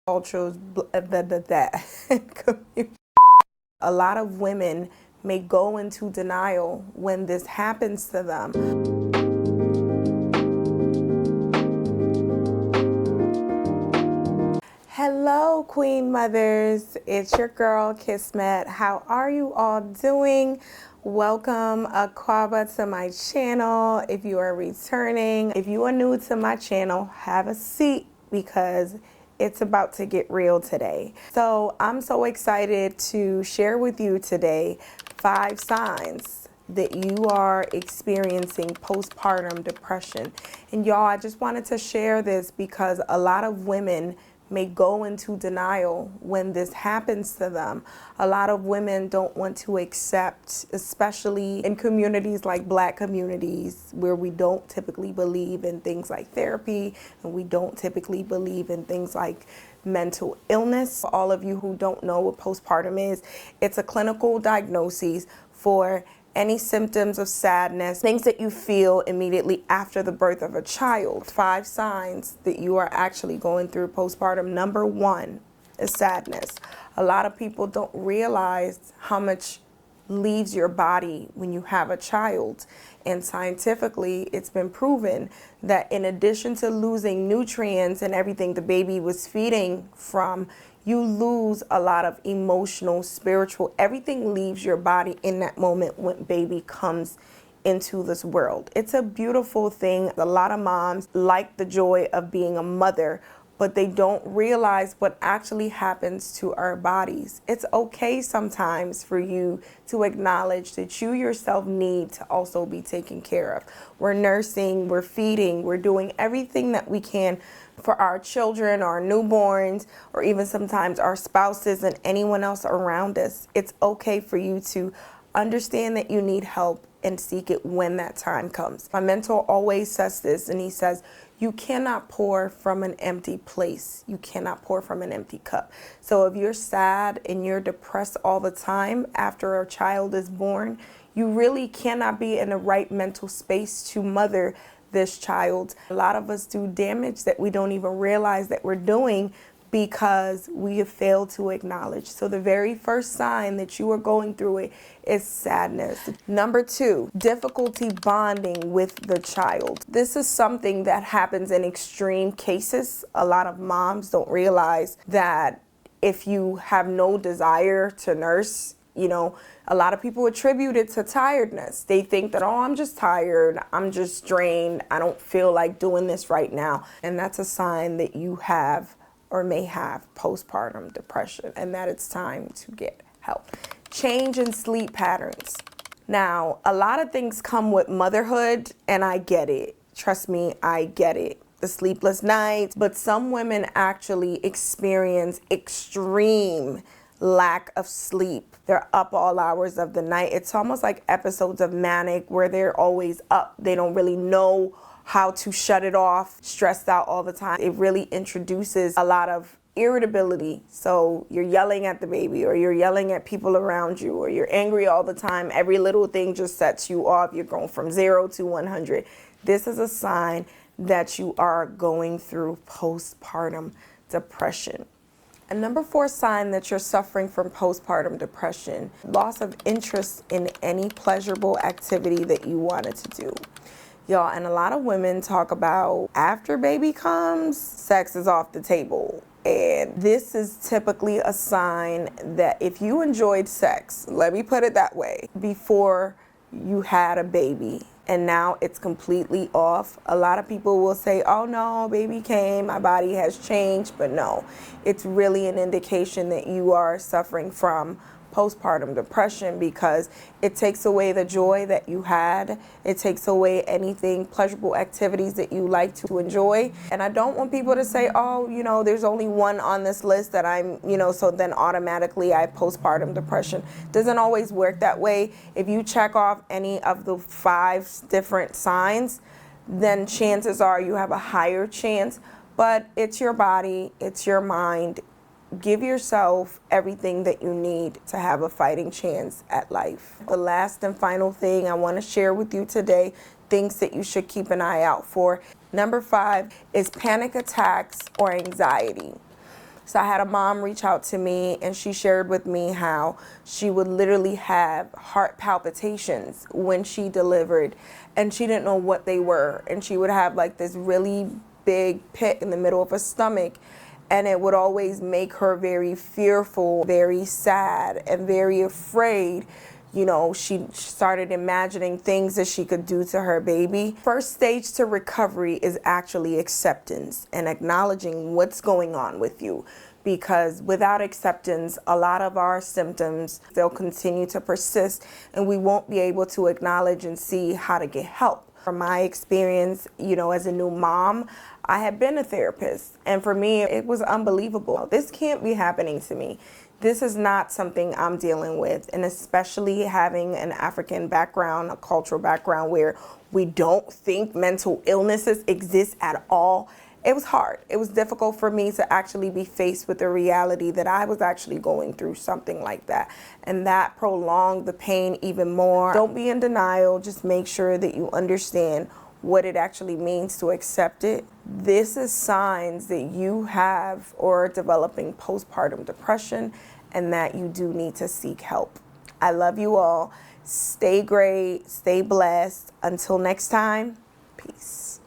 cultures, that. A lot of women may go into denial when this happens to them. Hello, Queen Mothers. It's your girl, Kismet. How are you all doing? Welcome, Akwaba, to my channel. If you are returning, if you are new to my channel, have a seat because it's about to get real today. So I'm so excited to share with you today 5 signs that you are experiencing postpartum depression. And y'all, I just wanted to share this because a lot of women may go into denial when this happens to them. A lot of women don't want to accept, especially in communities like Black communities where we don't typically believe in things like therapy and we don't typically believe in things like mental illness. For all of you who don't know what postpartum is, it's a clinical diagnosis for any symptoms of sadness, things that you feel immediately after the birth of a child. 5 signs that you are actually going through postpartum. Number 1 is sadness. A lot of people don't realize how much leaves your body when you have a child. And scientifically, it's been proven that in addition to losing nutrients and everything the baby was feeding from, you lose a lot of emotional, spiritual, everything leaves your body in that moment when baby comes into this world. It's a beautiful thing. A lot of moms like the joy of being a mother, but they don't realize what actually happens to our bodies. It's okay sometimes for you to acknowledge that you yourself need to also be taken care of. We're nursing, we're feeding, we're doing everything that we can for our children, our newborns, or even sometimes our spouses and anyone else around us. It's okay for you to understand that you need help and seek it when that time comes. My mentor always says this, and he says, you cannot pour from an empty place. You cannot pour from an empty cup. So if you're sad and you're depressed all the time after a child is born, you really cannot be in the right mental space to mother this child. A lot of us do damage that we don't even realize that we're doing because we have failed to acknowledge. So the very first sign that you are going through it is sadness. Number 2, difficulty bonding with the child. This is something that happens in extreme cases. A lot of moms don't realize that if you have no desire to nurse, a lot of people attribute it to tiredness. They think that, oh, I'm just tired, I'm just drained, I don't feel like doing this right now. And that's a sign that you have or may have postpartum depression and that it's time to get help. Change in sleep patterns. Now, a lot of things come with motherhood, and I get it. Trust me, I get it. The sleepless nights, but some women actually experience extreme lack of sleep. They're up all hours of the night. It's almost like episodes of manic where they're always up. They don't really know how to shut it off, stressed out all the time. It really introduces a lot of irritability. So you're yelling at the baby, or you're yelling at people around you, or you're angry all the time. Every little thing just sets you off. You're going from 0 to 100. This is a sign that you are going through postpartum depression. And number 4 sign that you're suffering from postpartum depression, loss of interest in any pleasurable activity that you wanted to do. Y'all, and a lot of women talk about after baby comes, sex is off the table. And this is typically a sign that if you enjoyed sex, let me put it that way, before you had a baby, and now it's completely off, a lot of people will say, oh no, baby came, my body has changed. But no, it's really an indication that you are suffering from postpartum depression because it takes away the joy that you had. It takes away anything, pleasurable activities that you like to enjoy. And I don't want people to say, oh, there's only one on this list that I'm, so then automatically I have postpartum depression. Doesn't always work that way. If you check off any of the 5 different signs, then chances are you have a higher chance. But it's your body, it's your mind. Give yourself everything that you need to have a fighting chance at life. The last and final thing I want to share with you today, things that you should keep an eye out for. Number 5 is panic attacks or anxiety. So I had a mom reach out to me, and she shared with me how she would literally have heart palpitations when she delivered, and she didn't know what they were. And she would have like this really big pit in the middle of her stomach, and it would always make her very fearful, very sad, and very afraid. You know, she started imagining things that she could do to her baby. First stage to recovery is actually acceptance and acknowledging what's going on with you. Because without acceptance, a lot of our symptoms, they'll continue to persist, and we won't be able to acknowledge and see how to get help. From my experience, you know, as a new mom, I had been a therapist, and for me, it was unbelievable. This can't be happening to me. This is not something I'm dealing with, and especially having an African background, a cultural background where we don't think mental illnesses exist at all. It was hard. It was difficult for me to actually be faced with the reality that I was actually going through something like that. And that prolonged the pain even more. Don't be in denial. Just make sure that you understand what it actually means to accept it. This is signs that you have or are developing postpartum depression, and that you do need to seek help. I love you all. Stay great. Stay blessed. Until next time, peace.